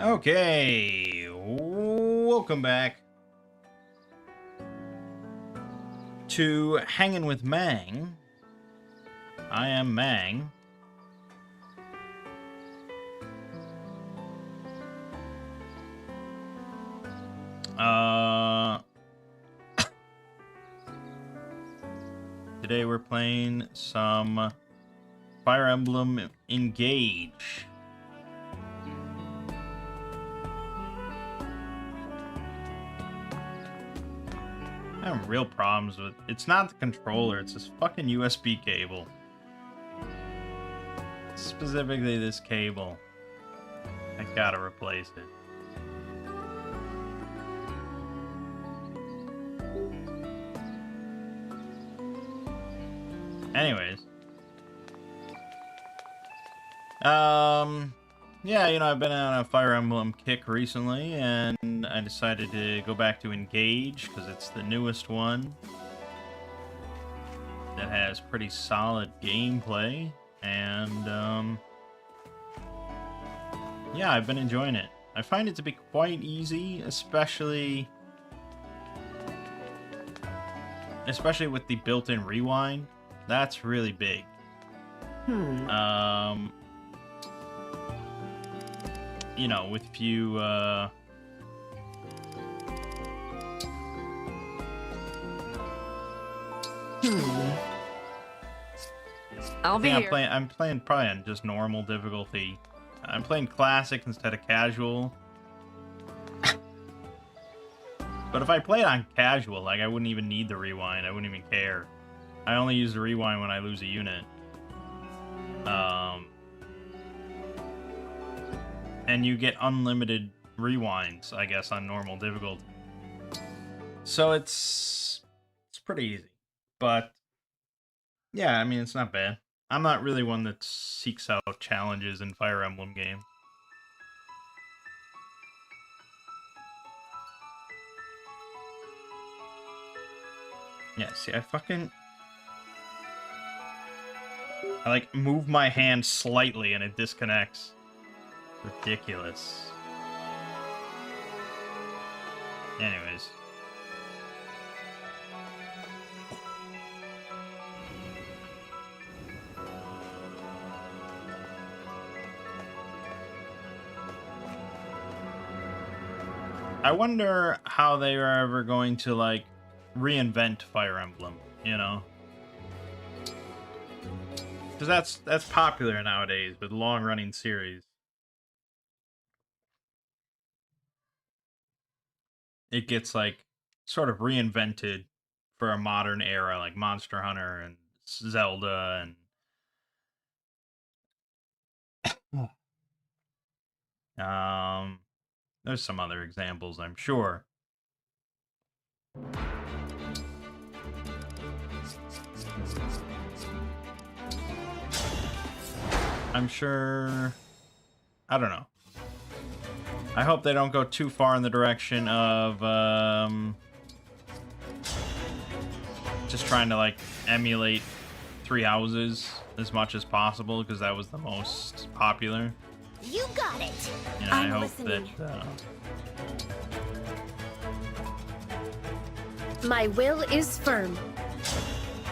Okay, welcome back to Hanging with Mangg. I am Mangg. Today we're playing some Fire Emblem Engage. I have real problems with it's not the controller, it's this fucking USB cable. Specifically this cable. I gotta replace it. Anyways. Yeah, I've been on a Fire Emblem kick recently, and I decided to go back to Engage, because it's the newest one that has pretty solid gameplay, and, yeah, I've been enjoying it. I find it to be quite easy, especially with the built-in rewind. That's really big. With few, I'll be here. I'm playing probably on just normal difficulty. I'm playing classic instead of casual. But if I played on casual, I wouldn't even need the rewind. I wouldn't even care. I only use the rewind when I lose a unit. And you get unlimited rewinds, I guess, on normal difficulty. So it's pretty easy. But yeah, I mean, it's not bad. I'm not really one that seeks out challenges in Fire Emblem games. Yeah, see, I move my hand slightly and it disconnects. Ridiculous. Anyways. I wonder how they are ever going to, reinvent Fire Emblem, Because that's popular nowadays with long-running series. It gets, sort of reinvented for a modern era, like Monster Hunter and Zelda and... there's some other examples, I'm sure. I'm sure... I don't know. I hope they don't go too far in the direction of, just trying to, emulate Three Houses as much as possible, because that was the most popular. You got it. I hope that, My will is firm.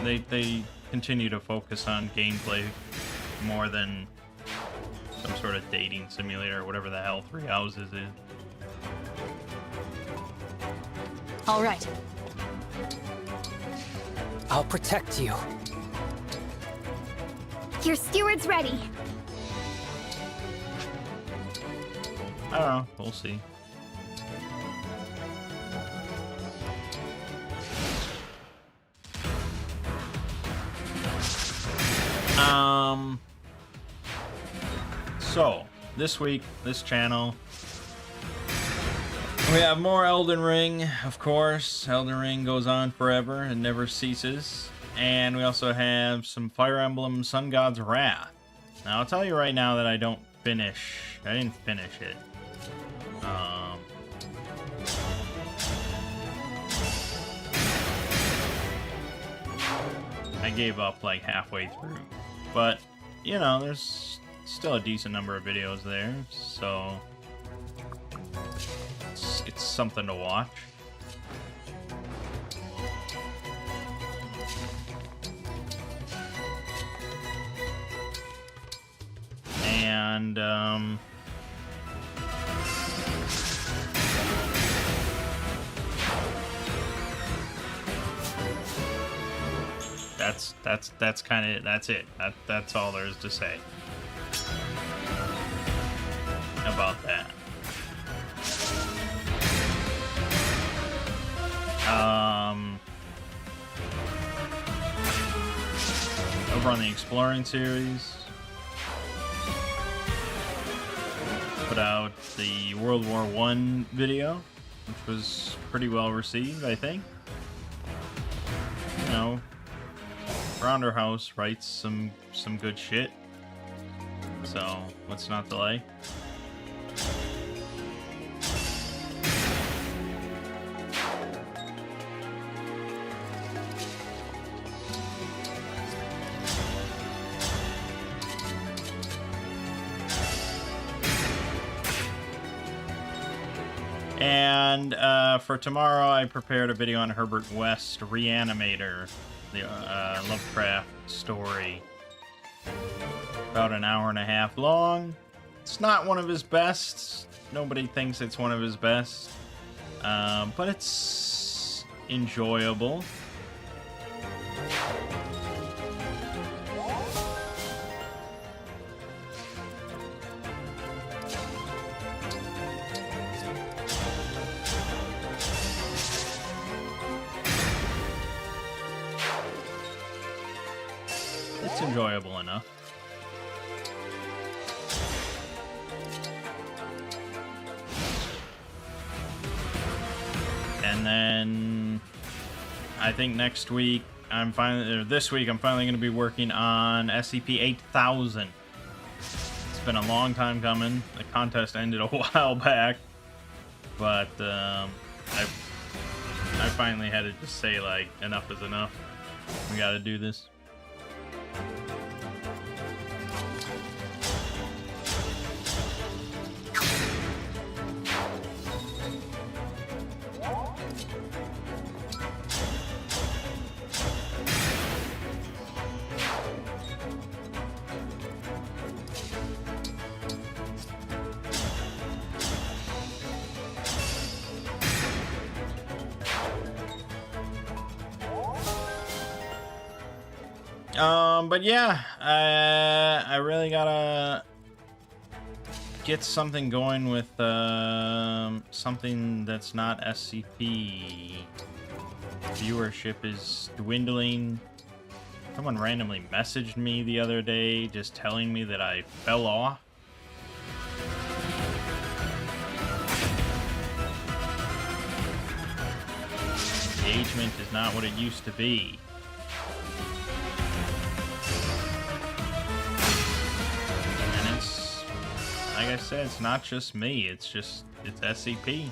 They continue to focus on gameplay more than some sort of dating simulator or whatever the hell Three Houses is. All right. I'll protect you. Your steward's ready. I don't know. We'll see. So, this week, this channel, we have more Elden Ring, of course. Elden Ring goes on forever and never ceases. And we also have some Fire Emblem Sun God's Wrath. Now, I'll tell you right now that I didn't finish it. I gave up halfway through. But, there's still a decent number of videos there, so It's something to watch. And that's kind of that's it. That's all there is to say about that. Over on the Exploring series, put out the World War I video, which was pretty well received, I think. You know, Rounder House writes some good shit, so let's not delay. And for tomorrow, I prepared a video on Herbert West Reanimator, the Lovecraft story. About an hour and a half long. It's not one of his best. Nobody thinks it's one of his best. But it's enjoyable. It's enjoyable enough. And then I think next week this week I'm finally going to be working on SCP-8000. It's been a long time coming. The contest ended a while back, but I finally had to just say, like, enough is enough. We got to do this. But yeah, I really gotta get something going with something that's not SCP. Viewership is dwindling. Someone randomly messaged me the other day just telling me that I fell off. Engagement is not what it used to be. Like I said, it's not just me, it's SCP.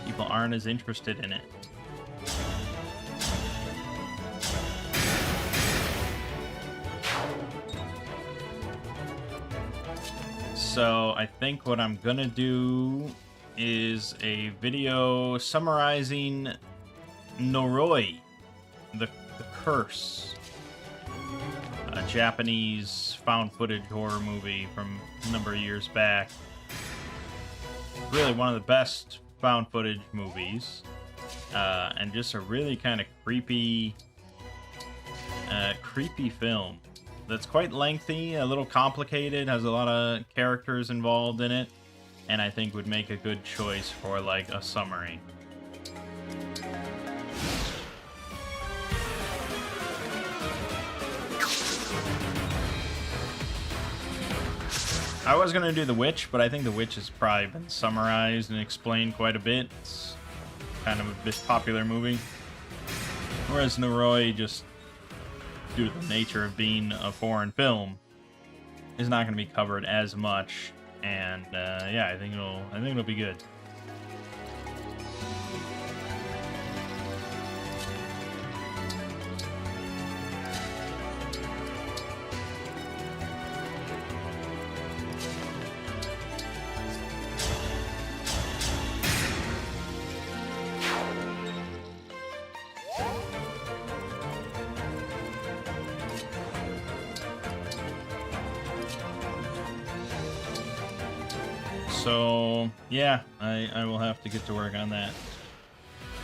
People aren't as interested in it. So I think what I'm gonna do is a video summarizing Noroi, the Curse. A Japanese found footage horror movie from a number of years back. Really one of the best found footage movies. And just a really kind of creepy film. That's quite lengthy, a little complicated, has a lot of characters involved in it, and I think would make a good choice for like a summary. I was going to do The Witch, but I think The Witch has probably been summarized and explained quite a bit. It's kind of a bit popular movie. Whereas Noroi, just due to the nature of being a foreign film, is not going to be covered as much. And yeah, I think it'll be good. So, yeah, I will have to get to work on that.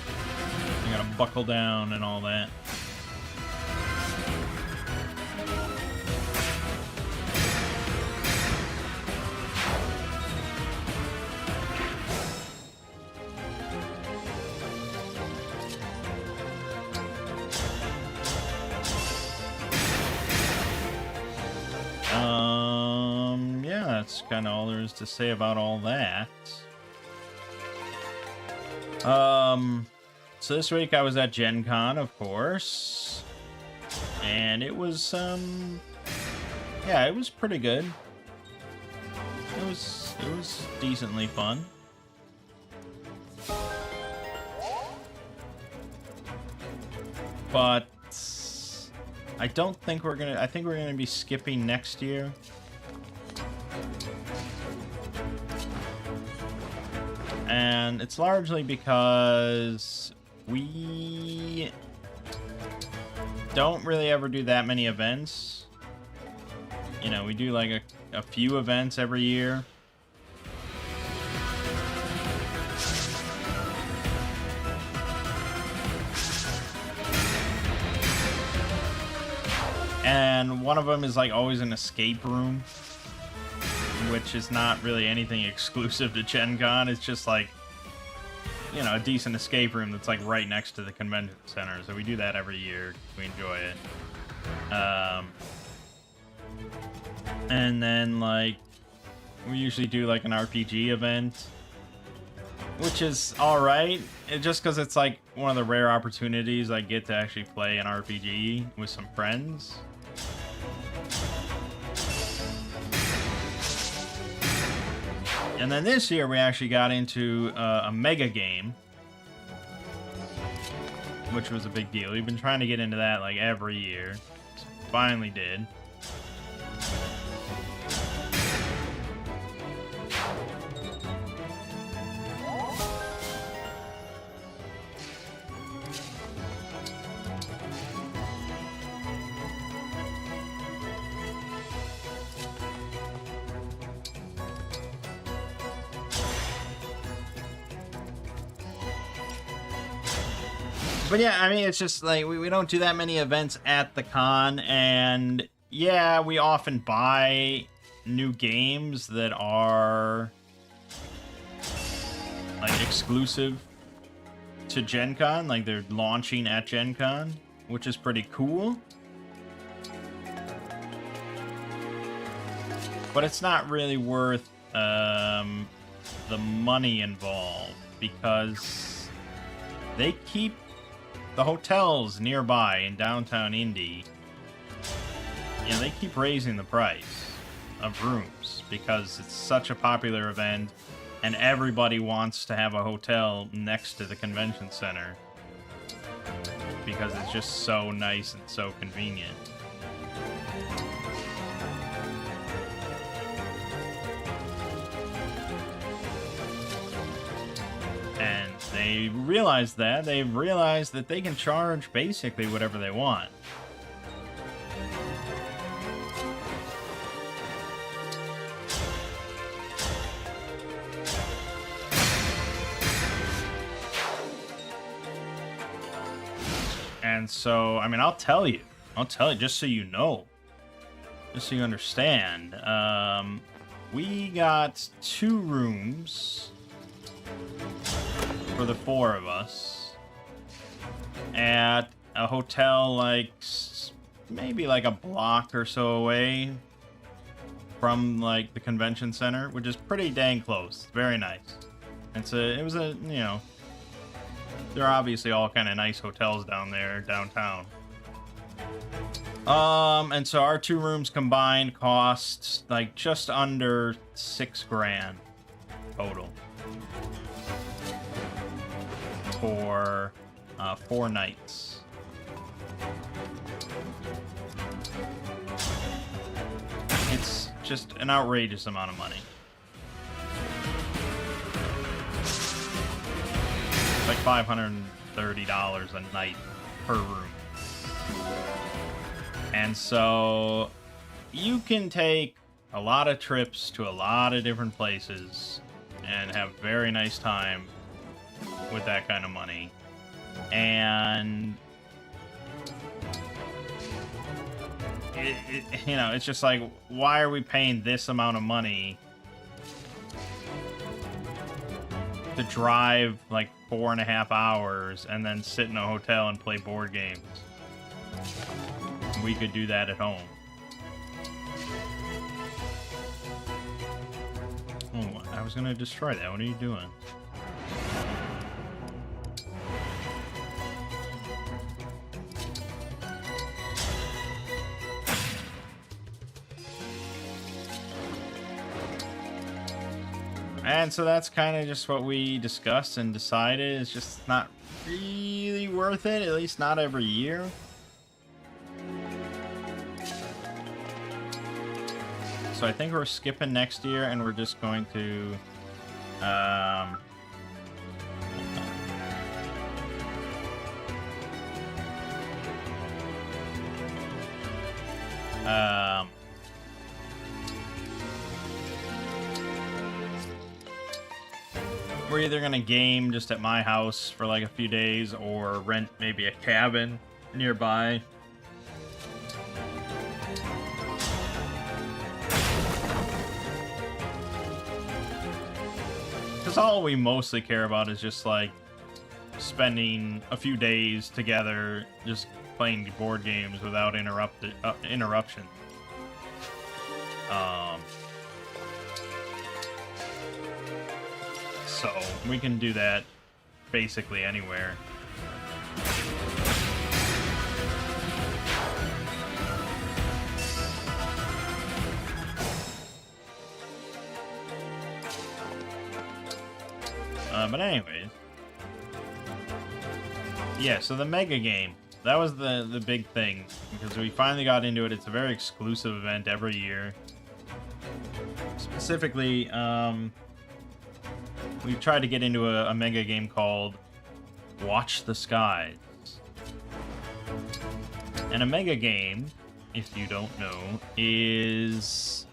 I gotta buckle down and all that. Yeah, that's kind of all there is to say about all that. So this week I was at Gen Con, of course, and it was, yeah, it was pretty good. It was decently fun. But I don't think I think we're gonna be skipping next year. And it's largely because we don't really ever do that many events. You know, we do like a few events every year. And one of them is like always an escape room, which is not really anything exclusive to Gen Con. It's just like, you know, a decent escape room that's like right next to the convention center. So we do that every year. We enjoy it. And then like we usually do like an RPG event, which is all right. Just because it's like one of the rare opportunities I get to actually play an RPG with some friends. And then this year we actually got into a mega game, which was a big deal. We've been trying to get into that like every year. Finally did. But yeah, I mean, it's just like we don't do that many events at the con, and yeah, we often buy new games that are like exclusive to Gen Con, like they're launching at Gen Con, which is pretty cool. But it's not really worth the money involved, because they keep the hotels nearby in downtown Indy, you know, they keep raising the price of rooms because it's such a popular event and everybody wants to have a hotel next to the convention center because it's just so nice and so convenient. And they realize that. They've realized that they can charge basically whatever they want. And so, I mean, I'll tell you, just so you know, just so you understand. We got 2 rooms for the 4 of us at a hotel like maybe like a block or so away from like the convention center, which is pretty dang close. Very nice. It was a, you know, there are obviously all kind of nice hotels down there downtown. And so our 2 rooms combined cost like just under $6 grand total for 4 nights. It's just an outrageous amount of money. It's like $530 a night per room. And so you can take a lot of trips to a lot of different places and have a very nice time with that kind of money. And you know, it's just like, why are we paying this amount of money to drive like 4.5 hours and then sit in a hotel and play board games? We could do that at home. Oh, I was gonna destroy that. What are you doing? And so that's kind of just what we discussed and decided. It's just not really worth it, at least not every year. So I think we're skipping next year, and we're just going to we're either gonna game just at my house for like a few days, or rent maybe a cabin nearby. Because all we mostly care about is just like spending a few days together, just playing board games without interruption. So we can do that basically anywhere. But anyways, yeah, so the Mega game, that was the big thing, because we finally got into it. It's a very exclusive event every year. Specifically, we've tried to get into a Mega game called Watch the Skies. And a Mega game, if you don't know, is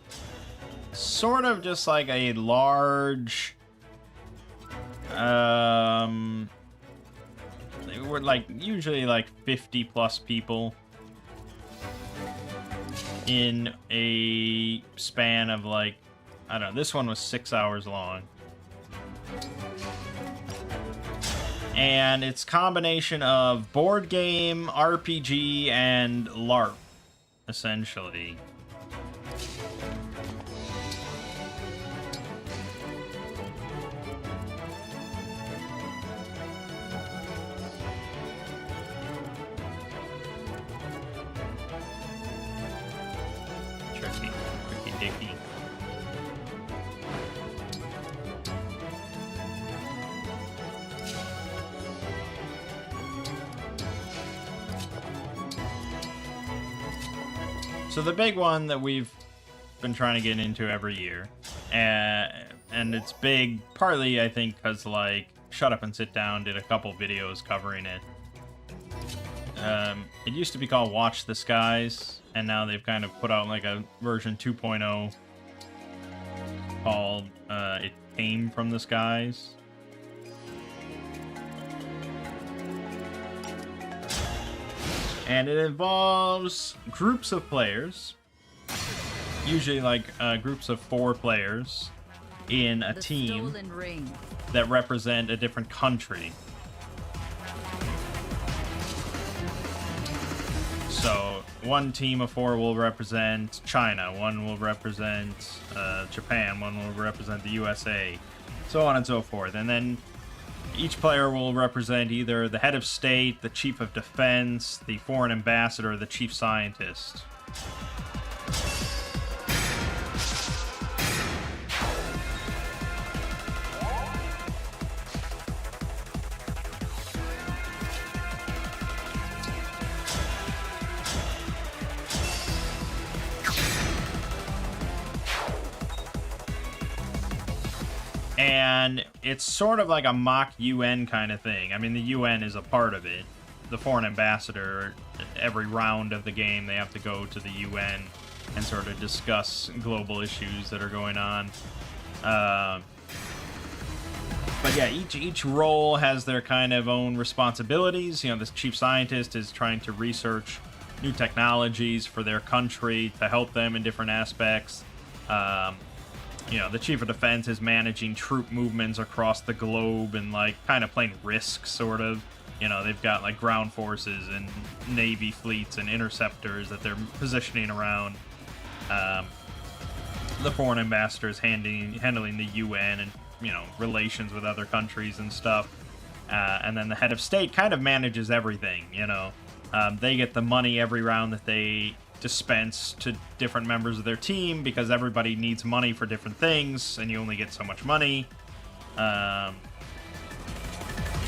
sort of just like a large... they were like usually like 50 plus people in a span of like, I don't know, this one was 6 hours long. And it's combination of board game, RPG, and LARP, essentially. Tricky dicky. So the big one that we've been trying to get into every year, and it's big partly, I think, because like Shut Up and Sit Down did a couple videos covering it. It used to be called Watch the Skies, and now they've kind of put out like a version 2.0 called It Came from the Skies. And it involves groups of players, usually like groups of 4 players in a team that represent a different country. So one team of 4 will represent China, one will represent Japan, one will represent the USA, so on and so forth. And then each player will represent either the head of state, the chief of defense, the foreign ambassador, or the chief scientist. And it's sort of like a mock UN kind of thing. I mean, the UN is a part of it. The foreign ambassador, every round of the game, they have to go to the UN and sort of discuss global issues that are going on. But yeah, each role has their kind of own responsibilities. You know, this chief scientist is trying to research new technologies for their country to help them in different aspects. You know, the chief of defense is managing troop movements across the globe and, like, kind of playing Risk, sort of. You know, they've got, like, ground forces and navy fleets and interceptors that they're positioning around. The foreign ambassadors handling the UN and, you know, relations with other countries and stuff. And then the head of state kind of manages everything, you know. They get the money every round that they dispense to different members of their team because everybody needs money for different things, and you only get so much money.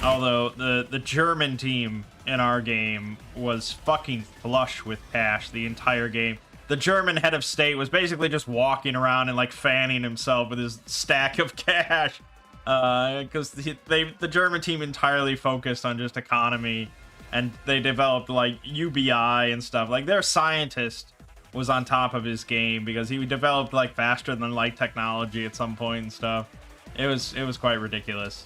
Although the German team in our game was fucking flush with cash the entire game. The German head of state was basically just walking around and, like, fanning himself with his stack of cash. Because the German team entirely focused on just economy, and they developed, like, UBI and stuff. Like, their scientist was on top of his game because he developed, like, faster than light technology at some point and stuff. It was quite ridiculous.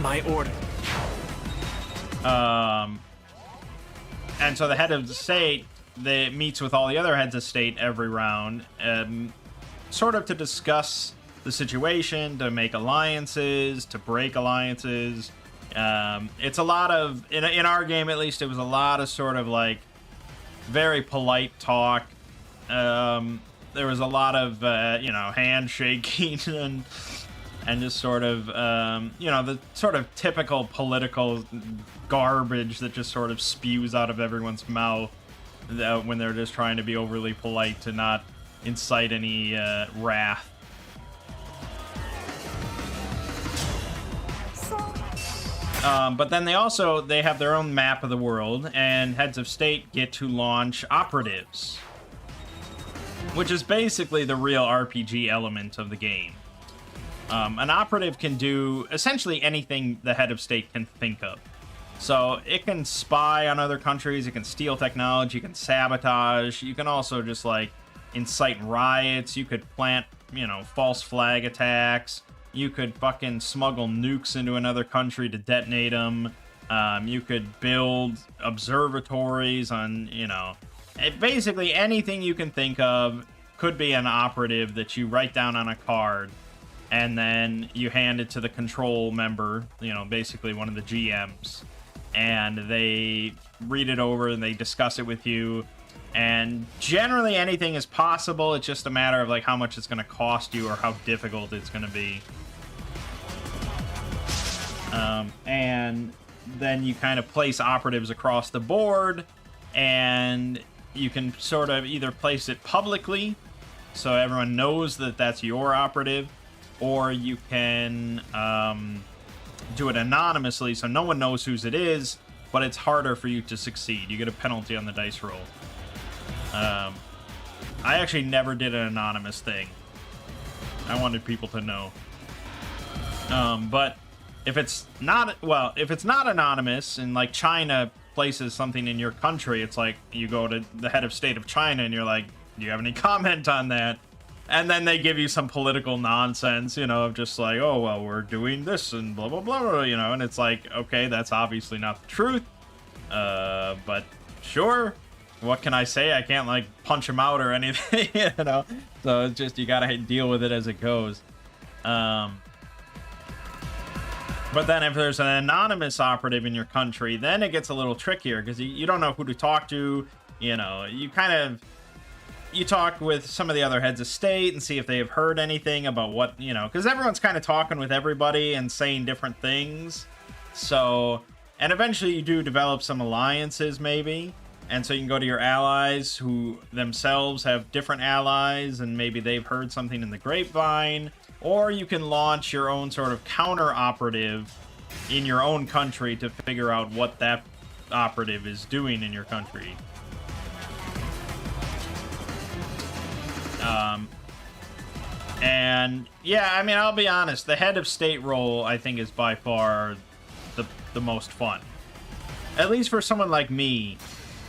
My order. And so the head of the state, they meets with all the other heads of state every round, sort of to discuss the situation, to make alliances, to break alliances. It's a lot of, in our game at least, it was a lot of sort of, like, very polite talk. There was a lot of, you know, handshaking and just sort of, you know, the sort of typical political garbage that just sort of spews out of everyone's mouth when they're just trying to be overly polite to not incite any wrath. But then they have their own map of the world, and heads of state get to launch operatives, which is basically the real RPG element of the game. An operative can do essentially anything the head of state can think of. So it can spy on other countries, it can steal technology, it can sabotage, you can also just, like, incite riots, you could plant, you know, false flag attacks, you could fucking smuggle nukes into another country to detonate them, you could build observatories on, you know, basically anything you can think of could be an operative that you write down on a card, and then you hand it to the control member, you know, basically one of the GMs, and they read it over and they discuss it with you, and generally anything is possible. It's just a matter of, like, how much it's going to cost you or how difficult it's going to be. And then you kind of place operatives across the board, and you can sort of either place it publicly so everyone knows that that's your operative, or you can do it anonymously so no one knows whose it is, but it's harder for you to succeed. You get a penalty on the dice roll. I actually never did an anonymous thing. I wanted people to know. But if it's not anonymous, and, like, China places something in your country, it's like you go to the head of state of China and you're like, do you have any comment on that? And then they give you some political nonsense, you know, of just like, oh, well, we're doing this and blah, blah, blah, you know, and it's like, okay, that's obviously not the truth. But sure, what can I say? I can't, like, punch him out or anything, you know? So it's just, you gotta deal with it as it goes. But then if there's an anonymous operative in your country, then it gets a little trickier, because you don't know who to talk to, you know, you talk with some of the other heads of state and see if they have heard anything about what, you know, because everyone's kind of talking with everybody and saying different things. So, and eventually you do develop some alliances, maybe. And so you can go to your allies who themselves have different allies, and maybe they've heard something in the grapevine. Or you can launch your own sort of counter operative in your own country to figure out what that operative is doing in your country. And yeah, I mean, I'll be honest, the head of state role, I think, is by far the most fun. At least for someone like me,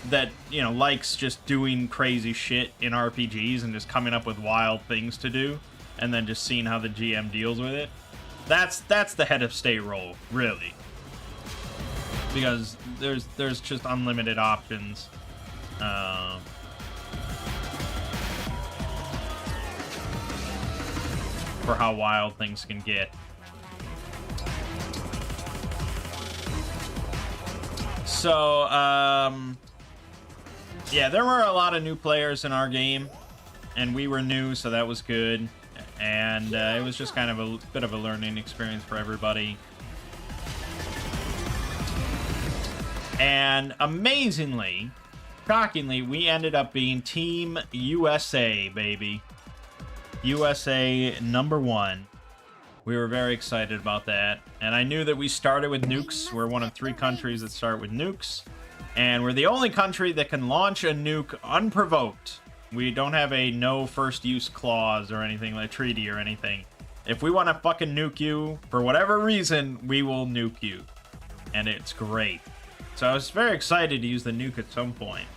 that, you know, likes just doing crazy shit in RPGs and just coming up with wild things to do, and then just seeing how the GM deals with it. That's the head of state role, really. Because there's just unlimited options. For how wild things can get. So, yeah, there were a lot of new players in our game, and we were new, so that was good. And it was just kind of a bit of a learning experience for everybody. And amazingly, shockingly, we ended up being Team USA, baby. USA #1. We were very excited about that. And I knew that we started with nukes. We're one of 3 countries that start with nukes. And we're the only country that can launch a nuke unprovoked. We don't have a no first use clause or anything, like treaty or anything. If we want to fucking nuke you, for whatever reason, we will nuke you. And it's great. So I was very excited to use the nuke at some point.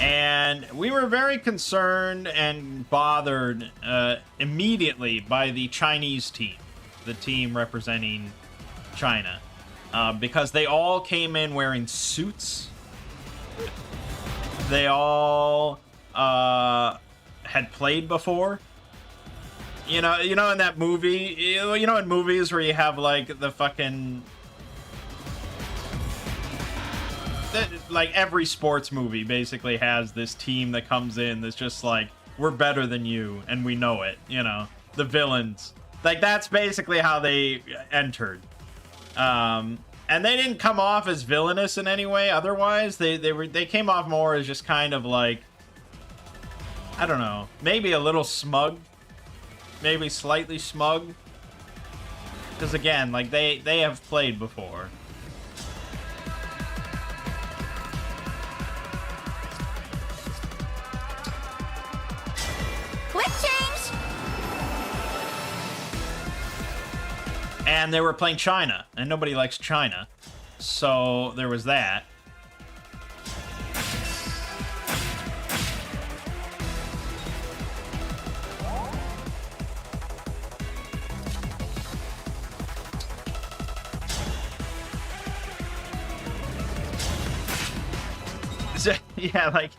And we were very concerned and bothered immediately by the Chinese team, the team representing China, because they all came in wearing suits. They all had played before. You know, in that movie, you know, in movies where you have like the fucking. Like every sports movie basically has this team that comes in that's just like, we're better than you and we know it, you know, the villains. Like that's basically how they entered. And they didn't come off as villainous in any way otherwise. They came off more as just kind of like, I don't know, maybe a little smug, maybe slightly smug. Because again, like they have played before. And they were playing China, and nobody likes China. So there was that. So, yeah, like,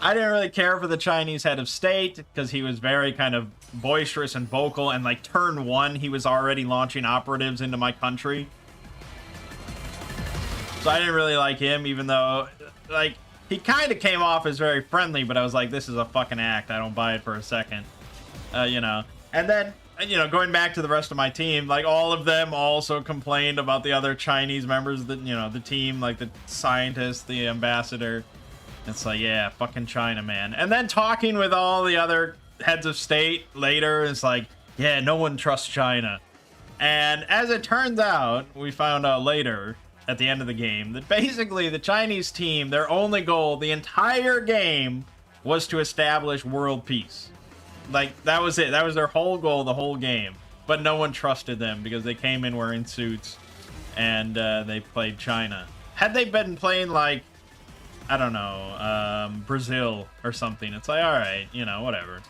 I didn't really care for the Chinese head of state because he was very kind of boisterous and vocal, and like turn 1 he was already launching operatives into my country. So I didn't really like him, even though like he kind of came off as very friendly, but I was like, this is a fucking act. I don't buy it for a second. You know. And then, you know, going back to the rest of my team, like all of them also complained about the other Chinese members of the, you know, the team, like the scientist, the ambassador. It's like, yeah, fucking China, man. And then talking with all the other heads of state later, it's like, yeah, no one trusts China. And as it turns out, we found out later at the end of the game that basically the Chinese team, their only goal the entire game was to establish world peace. Like, that was it. That was their whole goal the whole game. But no one trusted them because they came in wearing suits and they played China. Had they been playing, like, I don't know, Brazil or something, it's like, all right, you know, whatever.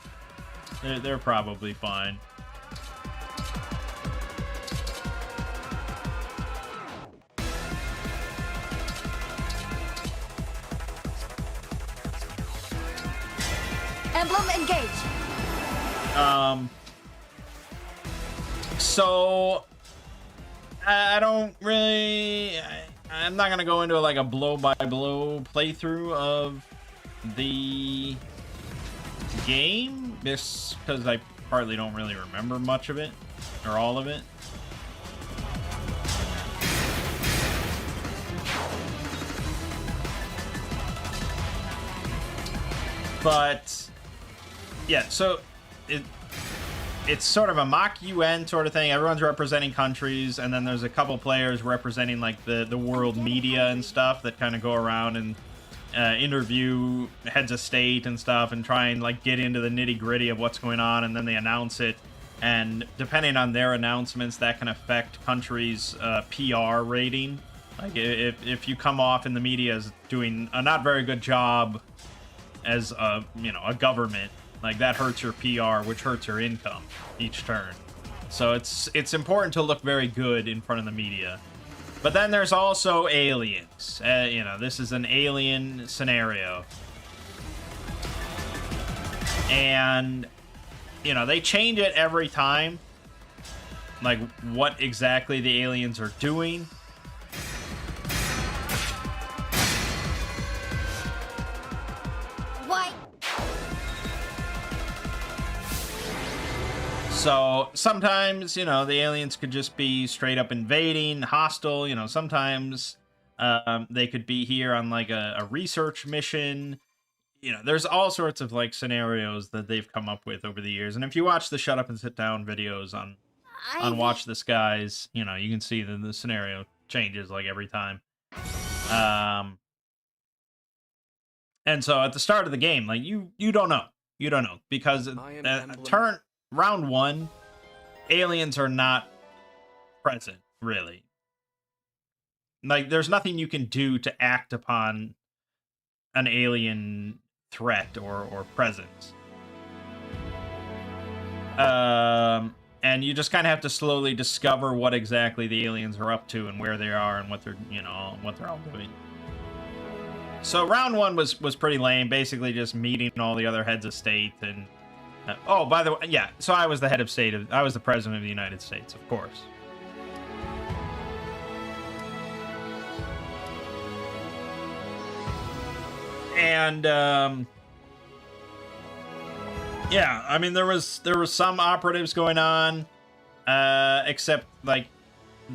They're probably fine. Emblem engage. So I don't really. I'm not gonna go into like a blow-by-blow playthrough of the game, just because I partly don't really remember much of it or all of it. But yeah, so it's sort of a mock UN sort of thing. Everyone's representing countries, and then there's a couple players representing like the world media and stuff that kind of go around and interview heads of state and stuff and try and like get into the nitty gritty of what's going on, and then they announce it. And depending on their announcements, that can affect countries' PR rating. Like if you come off in the media as doing a not very good job as a government, like that hurts your PR, which hurts your income each turn. So it's important to look very good in front of the media. But then there's also aliens. This is an alien scenario. And, they change it every time. Like, what exactly the aliens are doing. What? So sometimes, the aliens could just be straight up invading, hostile. Sometimes they could be here on like a research mission. There's all sorts of like scenarios that they've come up with over the years. And if you watch the Shut Up and Sit Down videos on Watch This Guys, you can see that the scenario changes like every time. And so at the start of the game, like you don't know. You don't know because round 1, aliens are not present, really. Like, there's nothing you can do to act upon an alien threat or presence. And you just kind of have to slowly discover what exactly the aliens are up to and where they are and what they're, what they're all doing. So round 1 was pretty lame, basically just meeting all the other heads of state and oh, by the way, yeah, so I was the head of state. I was the president of the United States, of course. And, yeah, I mean, there was some operatives going on, except, like,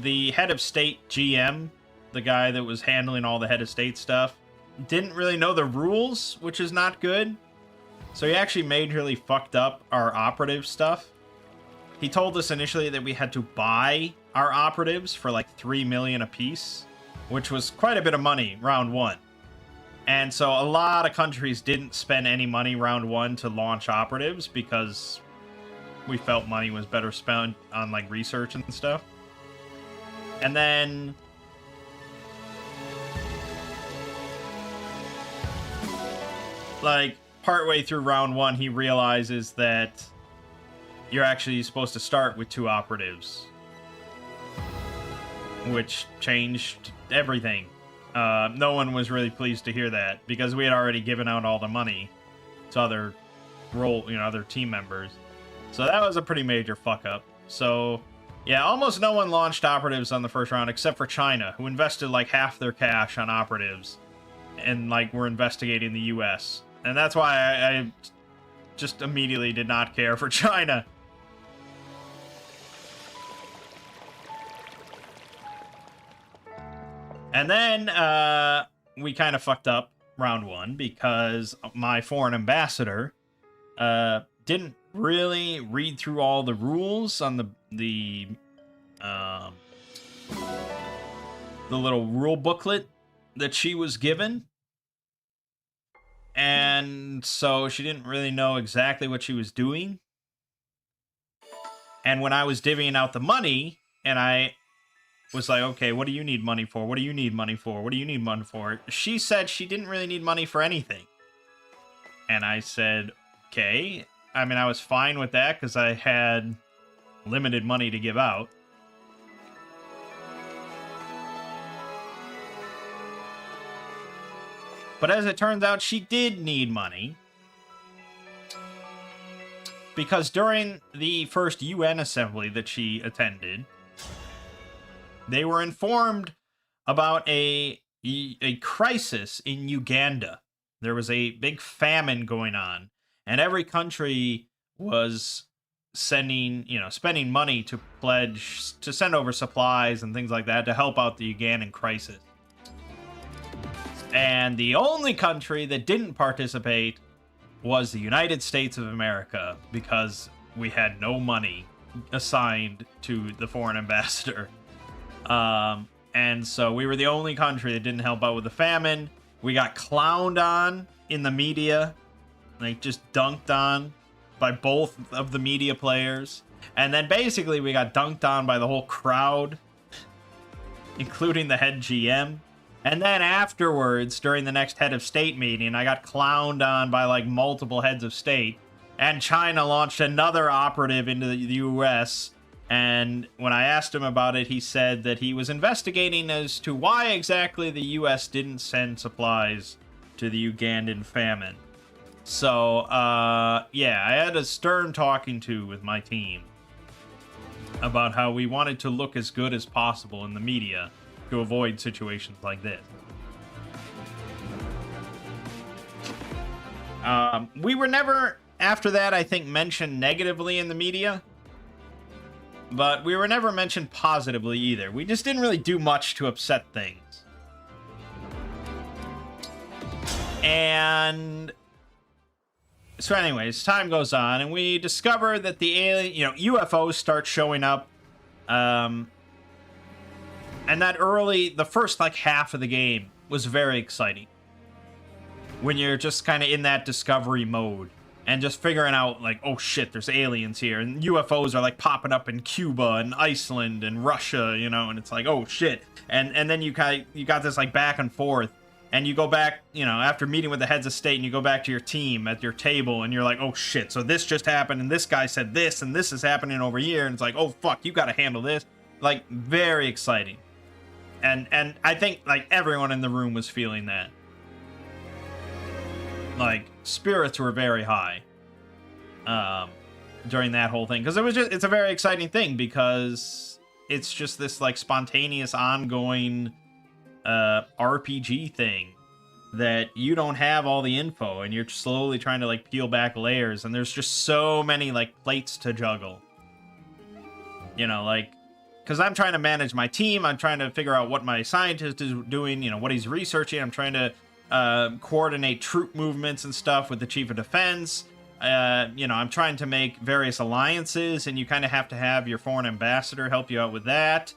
the head of state GM, the guy that was handling all the head of state stuff, didn't really know the rules, which is not good. So he actually majorly fucked up our operative stuff. He told us initially that we had to buy our operatives for like 3 million apiece, which was quite a bit of money round 1. And so a lot of countries didn't spend any money round 1 to launch operatives because we felt money was better spent on like research and stuff. And then like partway through round 1, he realizes that you're actually supposed to start with 2 operatives, which changed everything. No one was really pleased to hear that because we had already given out all the money to other other team members. So that was a pretty major fuck up. So yeah, almost no one launched operatives on the first round except for China, who invested like half their cash on operatives and like were investigating the US. And that's why I just immediately did not care for China. And then we kind of fucked up round 1 because my foreign ambassador didn't really read through all the rules on the little rule booklet that she was given. And so she didn't really know exactly what she was doing. And when I was divvying out the money, and I was like, okay, what do you need money for? What do you need money for? What do you need money for? She said she didn't really need money for anything. And I said, okay. I mean, I was fine with that because I had limited money to give out. But as it turns out, she did need money. Because during the first UN assembly that she attended, they were informed about a crisis in Uganda. There was a big famine going on, and every country was spending money to pledge to send over supplies and things like that to help out the Ugandan crisis. And the only country that didn't participate was the United States of America, because we had no money assigned to the foreign ambassador. And so we were the only country that didn't help out with the famine. We got clowned on in the media, like just dunked on by both of the media players. And then basically we got dunked on by the whole crowd, including the head GM. And then afterwards, during the next head of state meeting, I got clowned on by like multiple heads of state. And China launched another operative into the US. And when I asked him about it, he said that he was investigating as to why exactly the US didn't send supplies to the Ugandan famine. So, yeah, I had a stern talking to with my team about how we wanted to look as good as possible in the media to avoid situations like this. We were never, after that, I think, mentioned negatively in the media. But we were never mentioned positively either. We just didn't really do much to upset things. And so anyways, time goes on, and we discover that the alien, UFOs start showing up. And that the first like half of the game was very exciting. When you're just kind of in that discovery mode and just figuring out like, oh shit, there's aliens here, and UFOs are like popping up in Cuba and Iceland and Russia, and it's like, oh shit. And then you got this like back and forth. And you go back, after meeting with the heads of state, and you go back to your team at your table, and you're like, oh shit, so this just happened, and this guy said this, and this is happening over here, and it's like, oh fuck, you gotta handle this. Like, very exciting. And I think, like, everyone in the room was feeling that. Like, spirits were very high during that whole thing. Because it's a very exciting thing, because it's just this, like, spontaneous, ongoing RPG thing that you don't have all the info, and you're slowly trying to like peel back layers, and there's just so many like plates to juggle, like, because I'm trying to manage my team, I'm trying to figure out what my scientist is doing, what he's researching, I'm trying to coordinate troop movements and stuff with the chief of defense, I'm trying to make various alliances, and you kind of have to have your foreign ambassador help you out with that.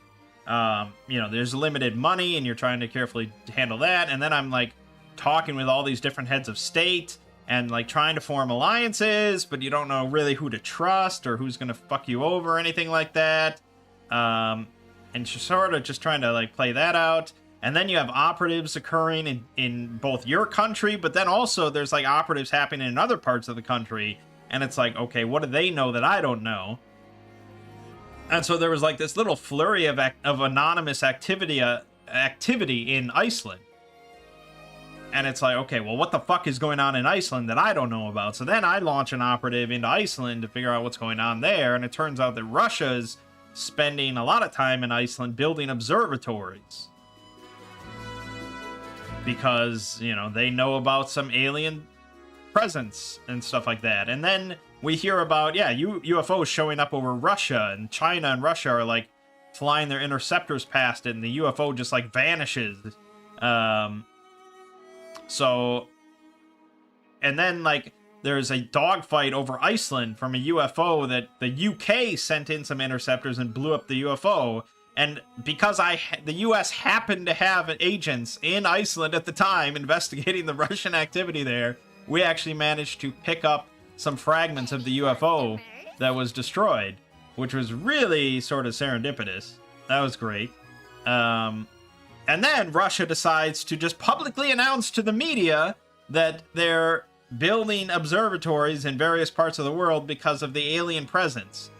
There's limited money, and you're trying to carefully handle that. And then I'm like talking with all these different heads of state and like trying to form alliances, but you don't know really who to trust or who's gonna fuck you over or anything like that. And you're sort of just trying to like play that out. And then you have operatives occurring in both your country, but then also there's like operatives happening in other parts of the country. And it's like, okay, what do they know that I don't know? And so there was like this little flurry of anonymous activity in Iceland. And it's like, okay, well, what the fuck is going on in Iceland that I don't know about? So then I launch an operative into Iceland to figure out what's going on there. And it turns out that Russia's spending a lot of time in Iceland building observatories. Because, they know about some alien presence and stuff like that. And then we hear about, UFOs showing up over Russia, and China and Russia are like flying their interceptors past it, and the UFO just like vanishes. And then like there's a dogfight over Iceland from a UFO that the UK sent in some interceptors and blew up the UFO. And because the US happened to have agents in Iceland at the time investigating the Russian activity there, we actually managed to pick up some fragments of the UFO that was destroyed, which was really sort of serendipitous. That was great. And then Russia decides to just publicly announce to the media that they're building observatories in various parts of the world because of the alien presence.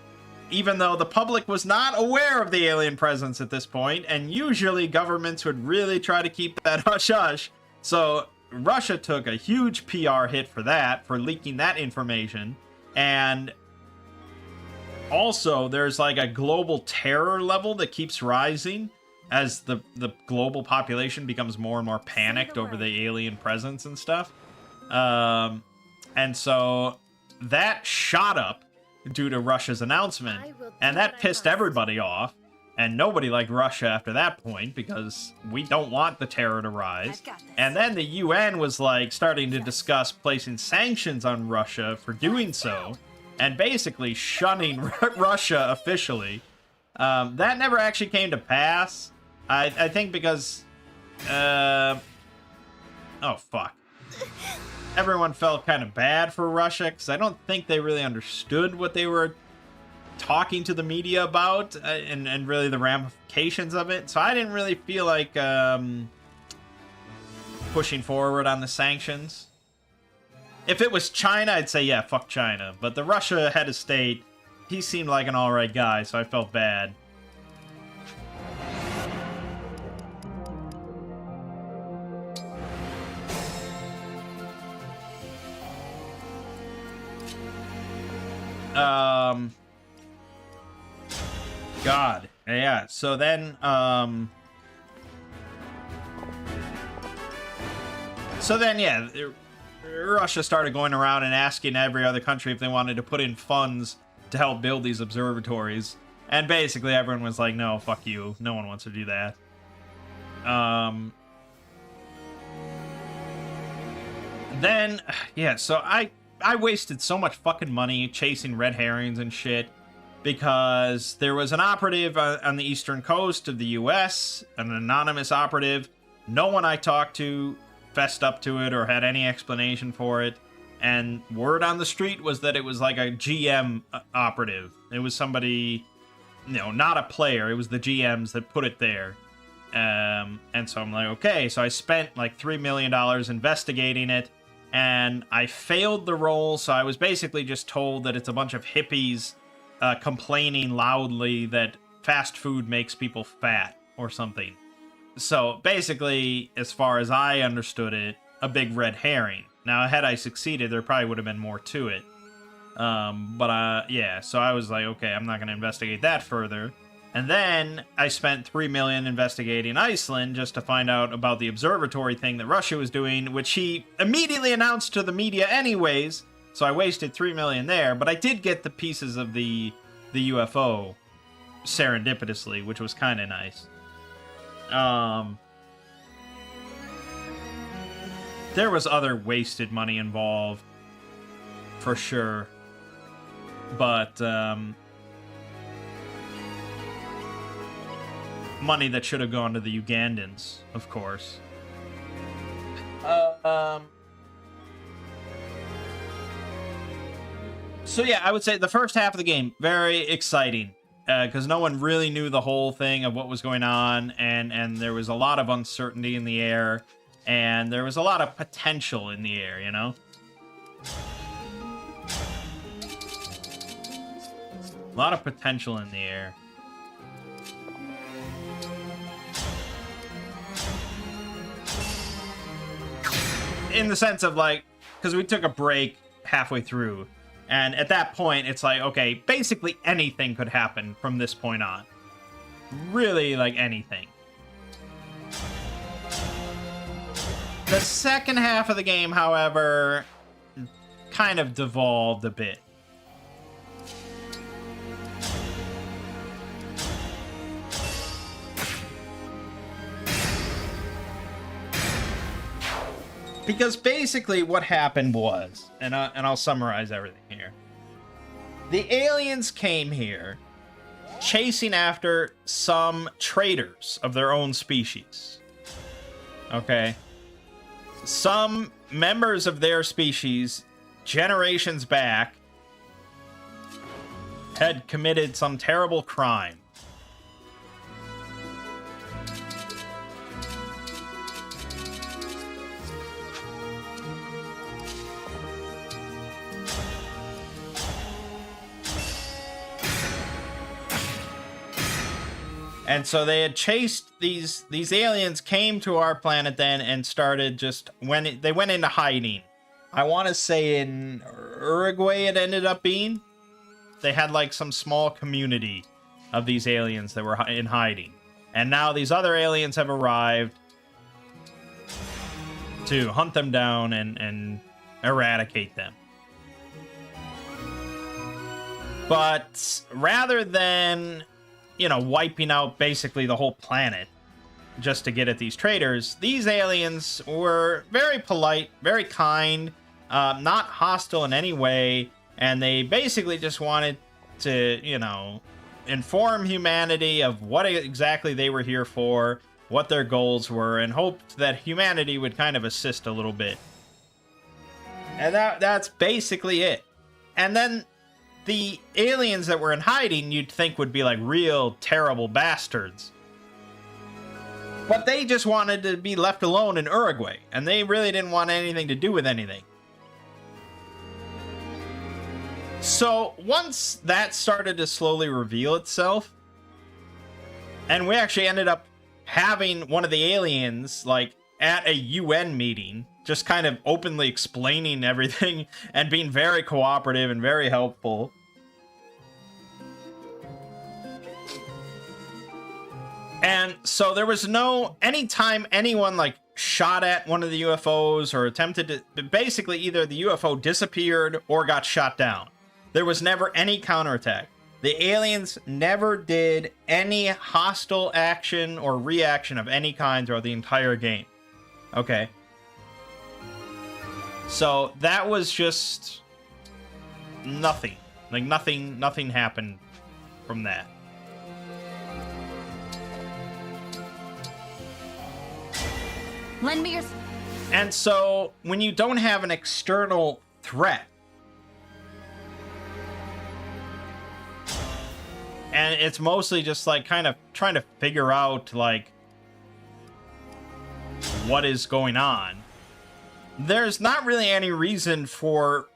Even though the public was not aware of the alien presence at this point, and usually governments would really try to keep that hush-hush. So Russia took a huge PR hit for that, for leaking that information. And also, there's like a global terror level that keeps rising as the global population becomes more and more panicked over the alien presence and stuff. And so that shot up due to Russia's announcement, and that pissed everybody off, and nobody liked Russia after that point, because we don't want the terror to rise. And then the UN was like starting to discuss placing sanctions on Russia for doing so, and basically shunning Russia officially. That never actually came to pass. I think because oh fuck, everyone felt kind of bad for Russia, because I don't think they really understood what they were talking to the media about and really the ramifications of it. So I didn't really feel like pushing forward on the sanctions. If it was China, I'd say, yeah, fuck China. But the Russia head of state, he seemed like an alright guy, so I felt bad. God. Yeah, so then, yeah, Russia started going around and asking every other country if they wanted to put in funds to help build these observatories. And basically everyone was like, no, fuck you. No one wants to do that. Then, yeah, so I wasted so much fucking money chasing red herrings and shit because there was an operative on the eastern coast of the US, an anonymous operative. No one I talked to fessed up to it or had any explanation for it. And word on the street was that it was like a GM operative. It was somebody, you know, not a player. It was the GMs that put it there. And so I'm like, okay. So I spent like $3 million investigating it. And I failed the role, so I was basically just told that it's a bunch of hippies complaining loudly that fast food makes people fat or something. So basically, as far as I understood it, a big red herring. Now, had I succeeded, there probably would have been more to it. Yeah, so I was like, okay, I'm not going to investigate that further. And then I spent $3 million investigating Iceland just to find out about the observatory thing that Russia was doing, which he immediately announced to the media anyways. So I wasted $3 million there, but I did get the pieces of the UFO serendipitously, which was kind of nice. There was other wasted money involved, for sure. But money that should have gone to the Ugandans, of course. So yeah, I would say the first half of the game, very exciting. Because no one really knew the whole thing of what was going on, and there was a lot of uncertainty in the air, and there was a lot of potential in the air, you know? A lot of potential in the air. In the sense of, like, because we took a break halfway through, and at that point, it's like, okay, basically anything could happen from this point on. Really, like, anything. The second half of the game, however, kind of devolved a bit. Because basically what happened was, and I'll summarize everything here. The aliens came here chasing after some traitors of their own species. Okay? Some members of their species, generations back, had committed some terrible crime. And so they had chased these aliens, came to our planet then, and started just they went into hiding. I want to say in Uruguay it ended up being. They had like some small community of these aliens that were in hiding. And now these other aliens have arrived to hunt them down and eradicate them. But rather than, you know, wiping out basically the whole planet just to get at these traitors, these aliens were very polite, very kind, not hostile in any way, and they basically just wanted to, you know, inform humanity of what exactly they were here for, what their goals were, and hoped that humanity would kind of assist a little bit. And that's basically it. And then the aliens that were in hiding you'd think would be like real terrible bastards. But they just wanted to be left alone in Uruguay, and they really didn't want anything to do with anything. So once that started to slowly reveal itself, and we actually ended up having one of the aliens, like, at a UN meeting, just kind of openly explaining everything and being very cooperative and very helpful. And so there was no, anytime anyone like shot at one of the UFOs or attempted to, basically either the UFO disappeared or got shot down. There was never any counterattack. The aliens never did any hostile action or reaction of any kind throughout the entire game. Okay. So that was just nothing. Like nothing happened from that. Lend me your... And so when you don't have an external threat, and it's mostly just like kind of trying to figure out like what is going on, there's not really any reason for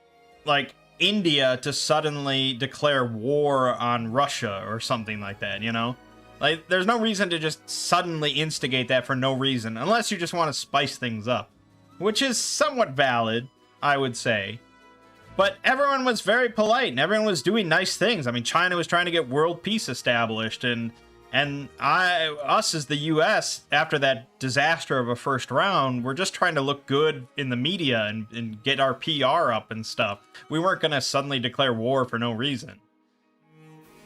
like India to suddenly declare war on Russia or something like that, you know? Like, there's no reason to just suddenly instigate that for no reason, unless you just want to spice things up. Which is somewhat valid, I would say. But everyone was very polite, and everyone was doing nice things. I mean, China was trying to get world peace established, and us as the US, after that disaster of a first round, we're just trying to look good in the media and get our PR up and stuff. We weren't going to suddenly declare war for no reason.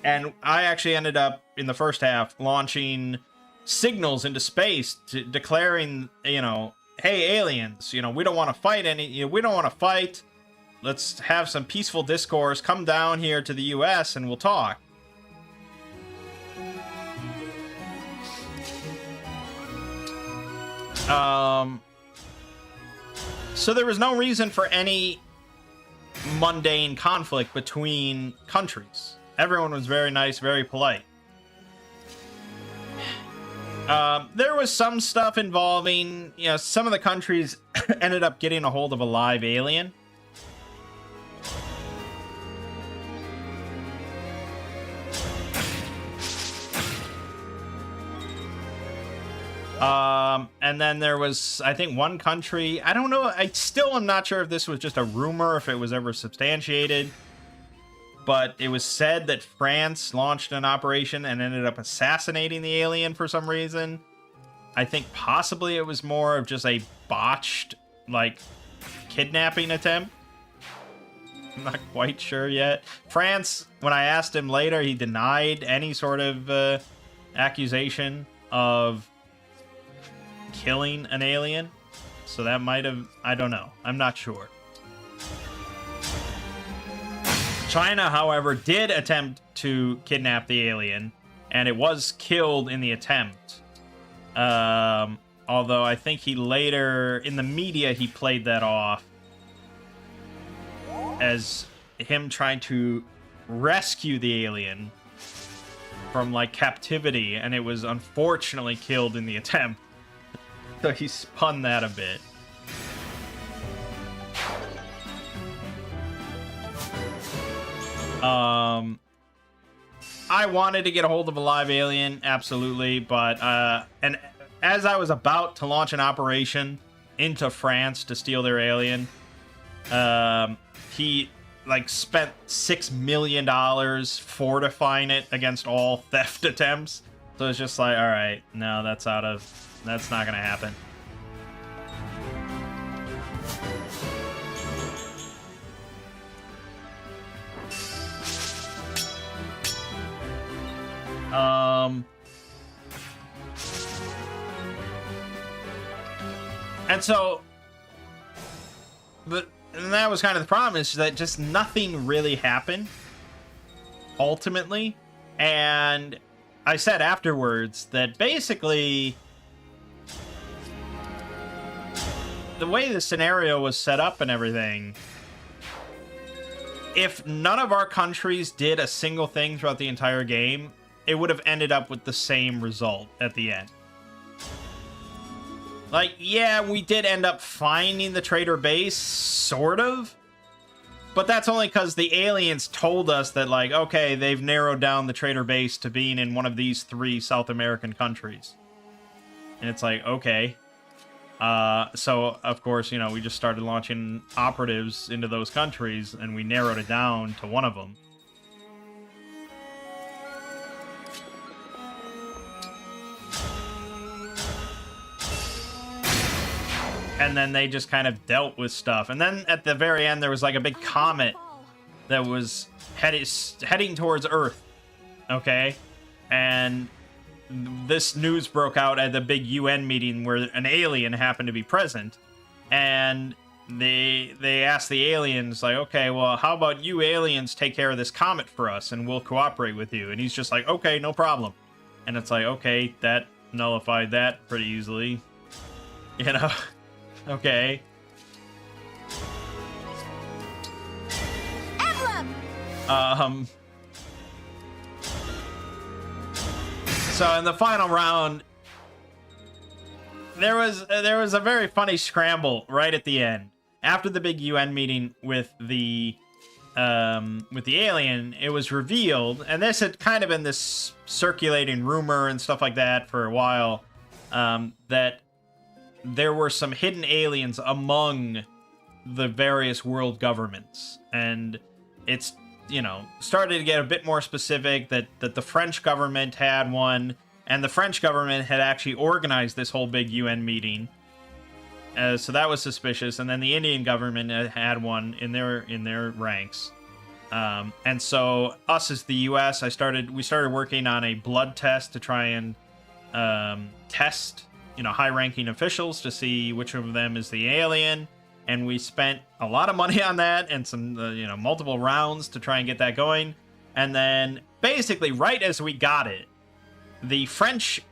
And I actually ended up, in the first half, launching signals into space, declaring, you know, hey, aliens, you know, we don't want to fight we don't want to fight. Let's have some peaceful discourse. Come down here to the US and we'll talk. So there was no reason for any mundane conflict between countries. Everyone was very nice, very polite. There was some stuff involving, you know, some of the countries ended up getting a hold of a live alien. And then there was, I think, one country, I don't know, I still am not sure if this was just a rumor, if it was ever substantiated, but it was said that France launched an operation and ended up assassinating the alien for some reason. I think possibly it was more of just a botched, like, kidnapping attempt. I'm not quite sure yet. France, when I asked him later, he denied any sort of accusation of killing an alien. So that might have, I don't know. I'm not sure. China, however, did attempt to kidnap the alien, and it was killed in the attempt. Although I think he later, in the media, he played that off as him trying to rescue the alien from, like, captivity, and it was unfortunately killed in the attempt. So he spun that a bit. I wanted to get a hold of a live alien, absolutely, but and as I was about to launch an operation into France to steal their alien, he like spent $6 million fortifying it against all theft attempts. So it's just like, all right, no, that's not gonna happen. And so, and that was kind of the problem, is that just nothing really happened, ultimately. And I said afterwards that basically the way the scenario was set up and everything, if none of our countries did a single thing throughout the entire game, it would have ended up with the same result at the end. Like, yeah, we did end up finding the trader base, sort of. But that's only because the aliens told us that, like, okay, they've narrowed down the trader base to being in one of these 3 South American countries. And it's like, okay. So, of course, you know, we just started launching operatives into those countries, and we narrowed it down to one of them. And then they just kind of dealt with stuff. And then at the very end, there was like a big comet that was heading towards Earth. Okay? And this news broke out at the big UN meeting where an alien happened to be present. And they asked the aliens, like, okay, well, how about you aliens take care of this comet for us and we'll cooperate with you? And he's just like, okay, no problem. And it's like, okay, that nullified that pretty easily. You know? Okay. Emblem! So in the final round, there was a very funny scramble right at the end. After the big UN meeting with the alien, it was revealed, and this had kind of been this circulating rumor and stuff like that for a while, that there were some hidden aliens among the various world governments. And it's, you know, started to get a bit more specific that the French government had one, and the French government had actually organized this whole big UN meeting. So that was suspicious. And then the Indian government had one in their ranks. And so us as the US, we started working on a blood test to try and test, you know, high-ranking officials to see which of them is the alien, and we spent a lot of money on that and some, you know, multiple rounds to try and get that going. And then, basically, right as we got it, the French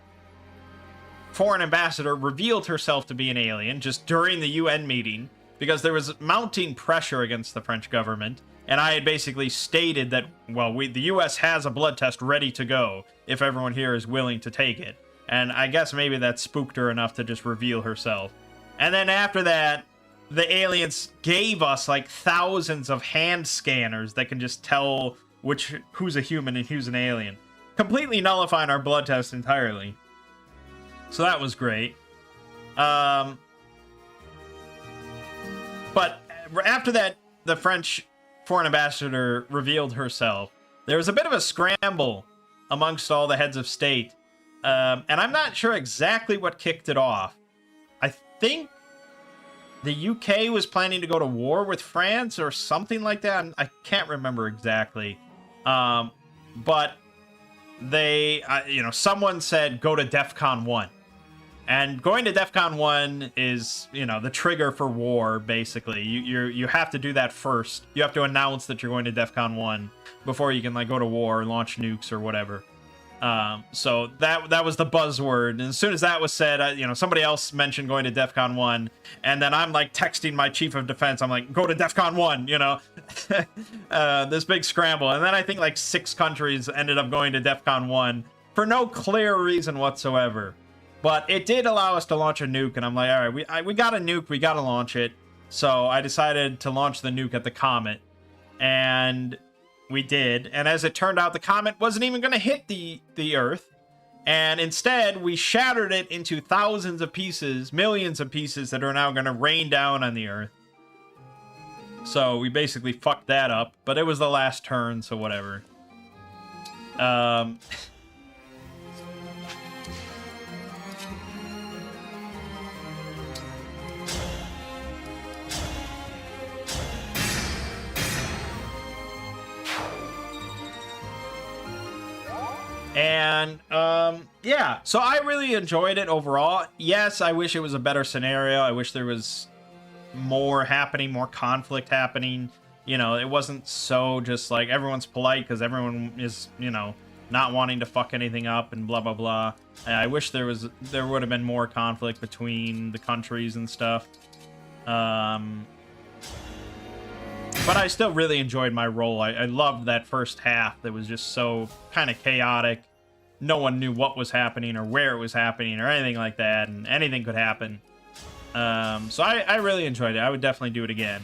foreign ambassador revealed herself to be an alien just during the UN meeting because there was mounting pressure against the French government, and I had basically stated that, well, the US has a blood test ready to go if everyone here is willing to take it. And I guess maybe that spooked her enough to just reveal herself. And then after that, the aliens gave us like thousands of hand scanners that can just tell who's a human and who's an alien, completely nullifying our blood test entirely. So that was great. But after that, the French foreign ambassador revealed herself. There was a bit of a scramble amongst all the heads of state. And I'm not sure exactly what kicked it off. I think the UK was planning to go to war with France or something like that. I can't remember exactly. But they, you know, someone said go to DEFCON 1. And going to DEFCON 1 is, you know, the trigger for war, basically. You have to do that first. You have to announce that you're going to DEFCON 1 before you can, like, go to war or launch nukes or whatever. So that was the buzzword. And as soon as that was said, you know, somebody else mentioned going to DEFCON 1, and then I'm like texting my chief of defense. I'm like, go to DEFCON 1, you know, this big scramble. And then I think like 6 countries ended up going to DEFCON 1 for no clear reason whatsoever. But it did allow us to launch a nuke, and I'm like, all right, we got a nuke, we got to launch it. So I decided to launch the nuke at the comet, and we did. And as it turned out, the comet wasn't even going to hit the Earth, and instead we shattered it into thousands of pieces, millions of pieces that are now going to rain down on the Earth. So we basically fucked that up, but it was the last turn, so whatever. And, yeah, so I really enjoyed it overall. Yes, I wish it was a better scenario. I wish there was more happening, more conflict happening. You know, it wasn't so just like everyone's polite because everyone is, you know, not wanting to fuck anything up and blah, blah, blah. I wish there would have been more conflict between the countries and stuff. But I still really enjoyed my role. I loved that first half that was just so kind of chaotic. No one knew what was happening or where it was happening or anything like that, and anything could happen. So I really enjoyed it. I would definitely do it again.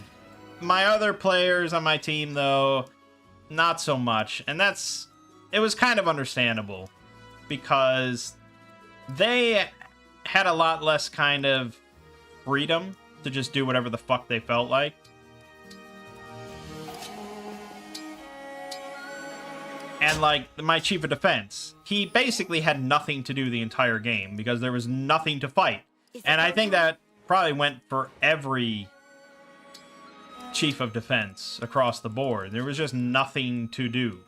My other players on my team, though, not so much. And it was kind of understandable because they had a lot less kind of freedom to just do whatever the fuck they felt like. And, like, my chief of defense, he basically had nothing to do the entire game because there was nothing to fight. And I think that probably went for every chief of defense across the board. There was just nothing to do.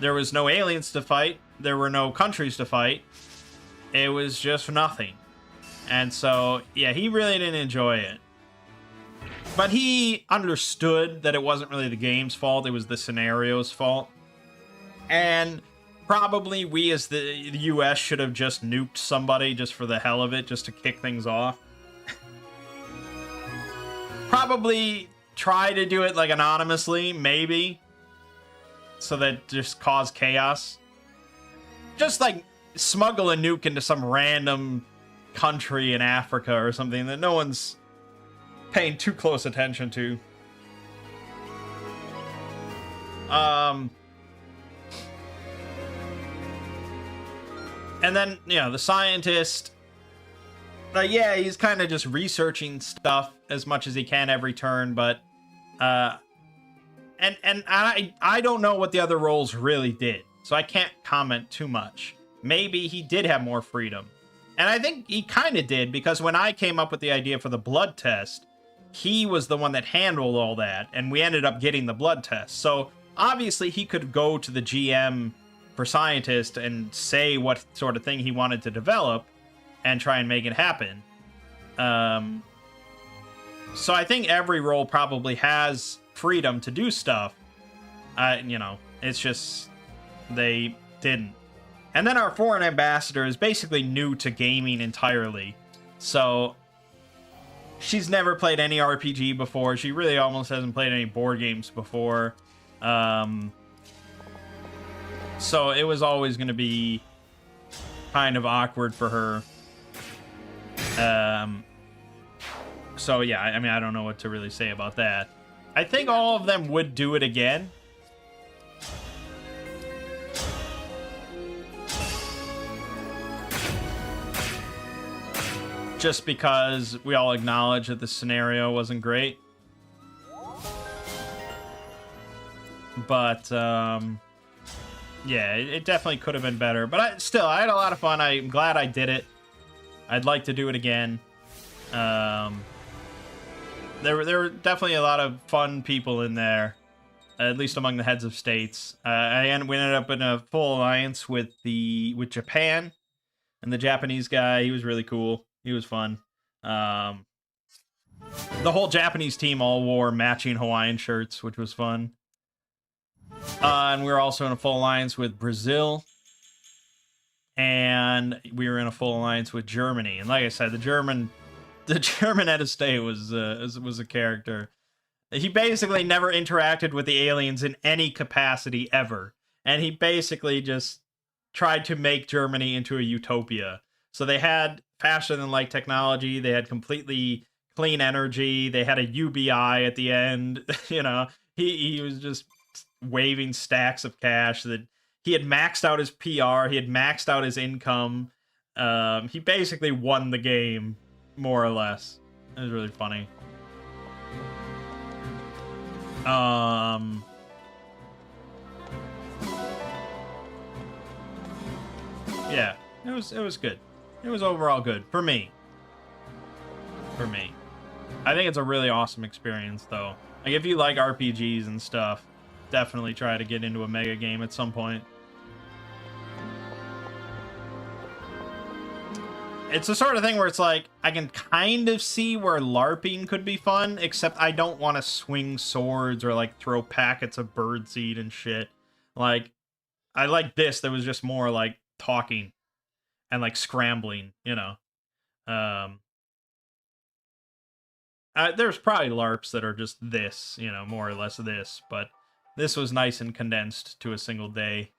There was no aliens to fight. There were no countries to fight. It was just nothing. And so, yeah, he really didn't enjoy it. But he understood that it wasn't really the game's fault, it was the scenario's fault. And probably we as the US should have just nuked somebody just for the hell of it, just to kick things off. Probably try to do it, like, anonymously, maybe. So that just cause chaos. Just, like, smuggle a nuke into some random country in Africa or something that no one's paying too close attention to. And then, you know, the scientist, yeah, he's kind of just researching stuff as much as he can every turn, but and I don't know what the other roles really did, so I can't comment too much. Maybe he did have more freedom. And I think he kind of did, because when I came up with the idea for the blood test, he was the one that handled all that, and we ended up getting the blood test. So obviously he could go to the GM for scientist and say what sort of thing he wanted to develop and try and make it happen. So I think every role probably has freedom to do stuff. You know, it's just they didn't. And then our foreign ambassador is basically new to gaming entirely. So she's never played any RPG before. She really almost hasn't played any board games before. So it was always going to be kind of awkward for her. So yeah, I mean, I don't know what to really say about that. I think all of them would do it again. Just because we all acknowledge that the scenario wasn't great. But, yeah, it definitely could have been better. But I had a lot of fun. I'm glad I did it. I'd like to do it again. There were definitely a lot of fun people in there, at least among the heads of states. We ended up in a full alliance with Japan, and the Japanese guy, he was really cool. He was fun. The whole Japanese team all wore matching Hawaiian shirts, which was fun. And we were also in a full alliance with Brazil. And we were in a full alliance with Germany. And like I said, the German head of state was a character. He basically never interacted with the aliens in any capacity ever. And he basically just tried to make Germany into a utopia. So they had faster than light technology. They had completely clean energy. They had a UBI at the end. You know, he was just waving stacks of cash. That he had maxed out his PR. He had maxed out his income. He basically won the game, more or less. It was really funny. Yeah, it was good. It was overall good for me. I think it's a really awesome experience, though. Like, if you like RPGs and stuff, definitely try to get into a mega game at some point. It's the sort of thing where it's like, I can kind of see where LARPing could be fun, except I don't want to swing swords or, like, throw packets of birdseed and shit. Like, I like this that was just more, like, talking and, like, scrambling, you know. there's probably LARPs that are just this, you know, more or less this, but this was nice and condensed to a single day.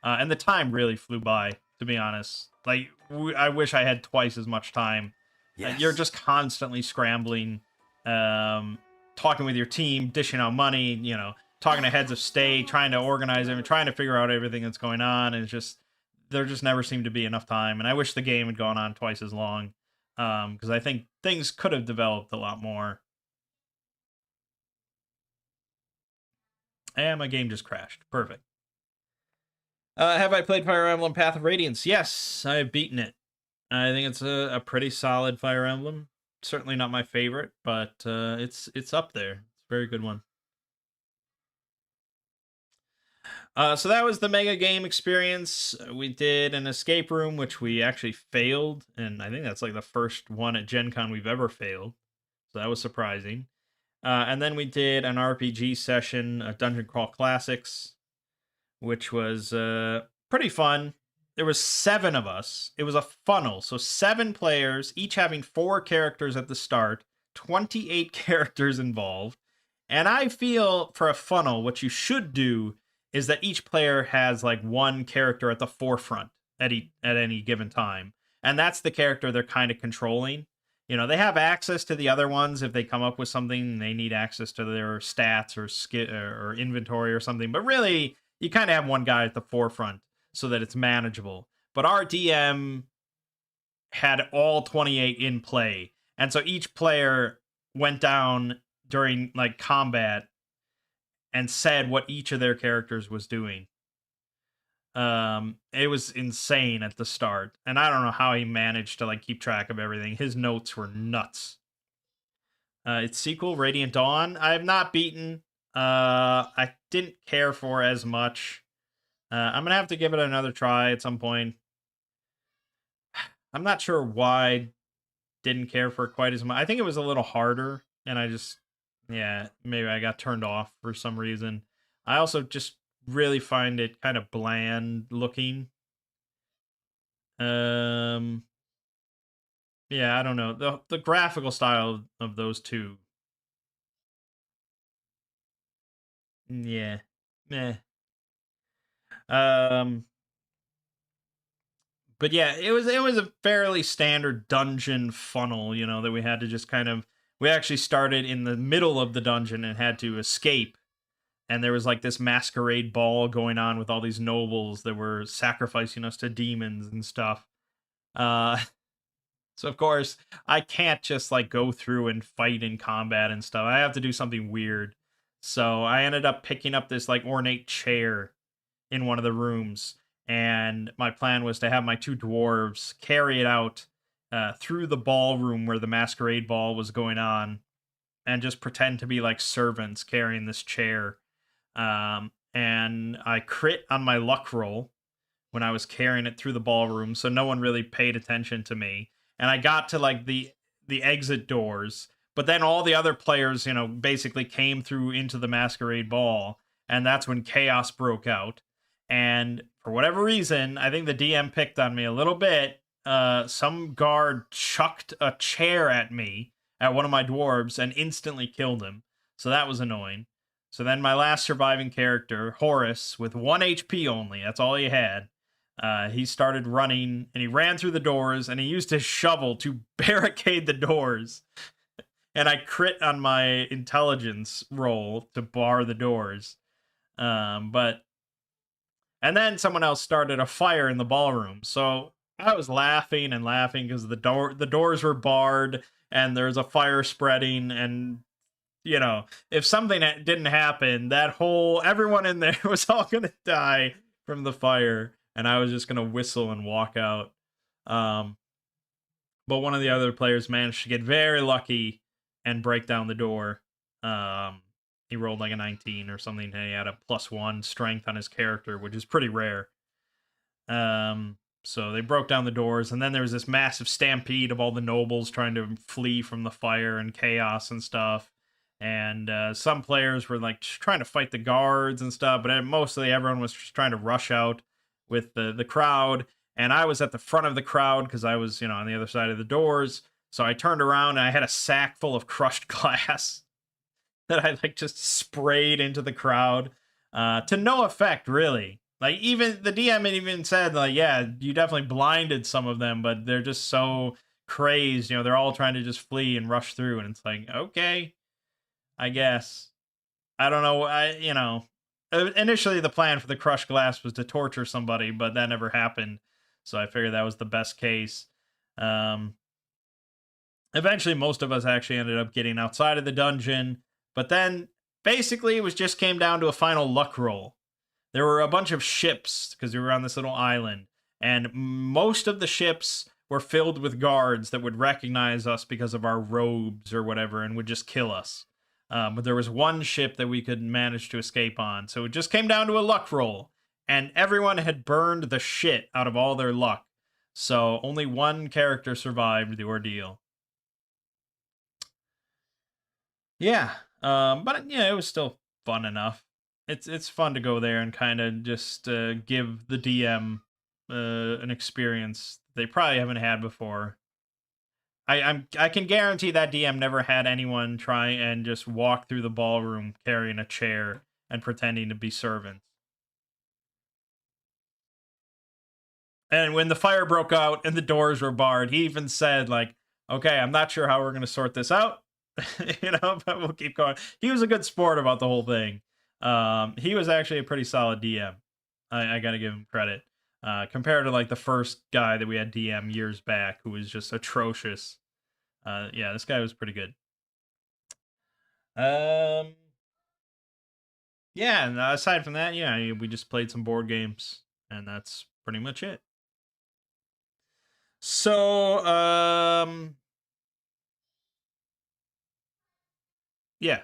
And the time really flew by, to be honest. Like, I wish I had twice as much time. You're just constantly scrambling, talking with your team, dishing out money, you know, talking to heads of state, trying to organize everything, trying to figure out everything that's going on. And it's just, there just never seemed to be enough time. And I wish the game had gone on twice as long, because I think things could have developed a lot more. And my game just crashed. Perfect. Have I played Fire Emblem Path of Radiance? Yes, I've beaten it. I think it's a pretty solid Fire Emblem. Certainly not my favorite, but it's up there. It's a very good one. So that was the Mega Game experience. We did an escape room, which we actually failed, and I think that's like the first one at Gen Con we've ever failed. So that was surprising. And then we did an RPG session, a Dungeon Crawl Classics, which was pretty fun. There was 7 of us. It was a funnel, so 7 players, each having 4 characters at the start, 28 characters involved. And I feel for a funnel, what you should do is that each player has like one character at the forefront at any given time. And that's the character they're kind of controlling. You know, they have access to the other ones if they come up with something, they need access to their stats or inventory or something. But really, you kind of have one guy at the forefront so that it's manageable. But our DM had all 28 in play. And so each player went down during like combat and said what each of their characters was doing. It was insane at the start. And I don't know how he managed to like keep track of everything. His notes were nuts. Its sequel, Radiant Dawn, I have not beaten. I didn't care for as much. I'm gonna have to give it another try at some point. I'm not sure why I didn't care for it quite as much. I think it was a little harder, and I just, yeah, maybe I got turned off for some reason. I also just really find it kind of bland looking. Yeah, I don't know. The graphical style of those two. Yeah. Meh. But yeah, it was a fairly standard dungeon funnel, you know, that we had to just kind of, we actually started in the middle of the dungeon and had to escape. And there was like this masquerade ball going on with all these nobles that were sacrificing us to demons and stuff. So of course, I can't just like go through and fight in combat and stuff. I have to do something weird. So I ended up picking up this like ornate chair in one of the rooms, and my plan was to have my 2 dwarves carry it out through the ballroom where the masquerade ball was going on, and just pretend to be like servants carrying this chair. And I crit on my luck roll when I was carrying it through the ballroom, so no one really paid attention to me. And I got to like the exit doors, but then all the other players, you know, basically came through into the masquerade ball, and that's when chaos broke out. And for whatever reason, I think the DM picked on me a little bit. Some guard chucked a chair at me, at one of my dwarves, and instantly killed him. So that was annoying. So then my last surviving character, Horace, with 1 HP only, that's all he had, he started running, and he ran through the doors, and he used his shovel to barricade the doors. And I crit on my intelligence roll to bar the doors. And then someone else started a fire in the ballroom. So I was laughing and laughing because the doors were barred, and there's a fire spreading, and you know, if something didn't happen, everyone in there was all gonna die from the fire, and I was just gonna whistle and walk out. But one of the other players managed to get very lucky and break down the door. He rolled like a 19 or something, and he had a +1 strength on his character, which is pretty rare. So they broke down the doors, and then there was this massive stampede of all the nobles trying to flee from the fire and chaos and stuff. And some players were like trying to fight the guards and stuff, but mostly everyone was just trying to rush out with the crowd. And I was at the front of the crowd because I was, you know, on the other side of the doors. So I turned around and I had a sack full of crushed glass that I like just sprayed into the crowd, to no effect, really. Like, even the DM even said, like, yeah, you definitely blinded some of them, but they're just so crazed, they're all trying to just flee and rush through, and it's like, okay, I guess. I don't know. Initially the plan for the crushed glass was to torture somebody, but that never happened. So I figured that was the best case. Um, Eventually, most of us actually ended up getting outside of the dungeon, but then basically it was just came down to a final luck roll. There were a bunch of ships because we were on this little island, and most of the ships were filled with guards that would recognize us because of our robes or whatever and would just kill us. But there was one ship that we could manage to escape on, so it just came down to a luck roll, and everyone had burned the shit out of all their luck. So only one character survived the ordeal. Yeah, but yeah, it was still fun enough. It's fun to go there and kind of just give the DM an experience they probably haven't had before. I can guarantee that DM never had anyone try and just walk through the ballroom carrying a chair and pretending to be servants. And when the fire broke out and the doors were barred, he even said, like, okay, I'm not sure how we're going to sort this out, but we'll keep going. He was a good sport about the whole thing. He was actually a pretty solid DM. I got to give him credit. Compared to like the first guy that we had DM years back, who was just atrocious. Yeah, this guy was pretty good. Um, yeah, and aside from that, yeah, we just played some board games, and that's pretty much it. So, yeah,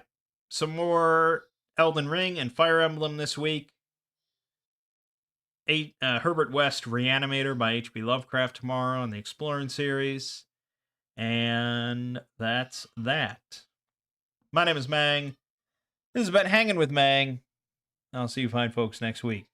some more Elden Ring and Fire Emblem this week. Herbert West Reanimator by H.P. Lovecraft tomorrow in the Exploring series. And that's that. My name is Mangg. This has been Hanging with Mangg. I'll see you fine folks next week.